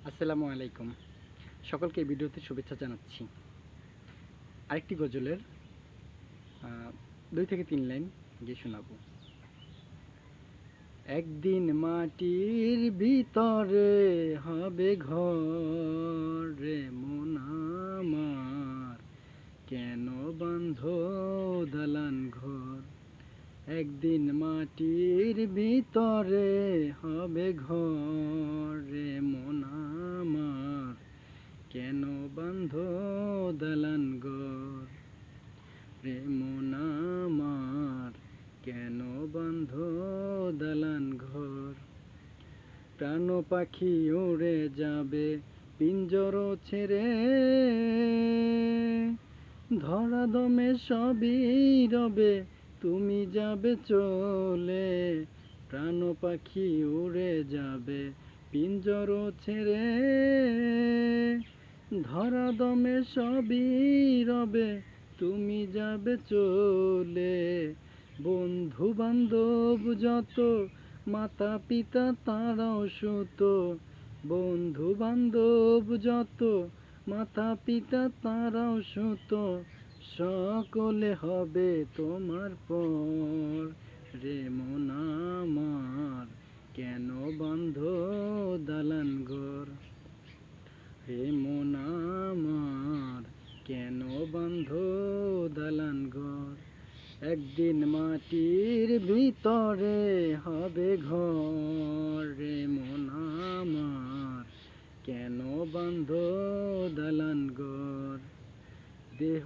আসসালামু আলাইকুম। সকলকে এই ভিডিওতে শুভেচ্ছা জানাচ্ছি। আরেকটি গজলের ২ থেকে ৩ লাইন গেয়ে শোনাবো। একদিন মাটির ভিতরে হবে ঘর রে মন আমার, কেন বাঁধো দালান ঘর। একদিন মাটির ভিতরে হবে ঘর রে মন আমার, কেন বাঁধো দালান ঘর রে মন আমার, কেন বাঁধো দালান ঘর। প্রাণ পাখি উড়ে যাবে পিঞ্জর ছেড়ে, ধরা দমে সবই রবে তুমি যাবে চলে। প্রাণ পাখি উড়ে যাবে পিঞ্জর ছেড়ে, ধরা দমে সবই রবে তুমি যাবে চলে। বন্ধু বান্ধব যত মাতা পিতা তারাও সুত, বন্ধু বান্ধব যত মাতা পিতা তারাও সুত, সকলে হবে তোমার পর রে মন আমার, কেন বাঁধো দালান ঘর রে মন আমার, কেন বাঁধো দালান ঘর। একদিন মাটির ভিতরে হবে ঘর রে মন আমার, কেন বাঁধো দালান ঘর। দেহ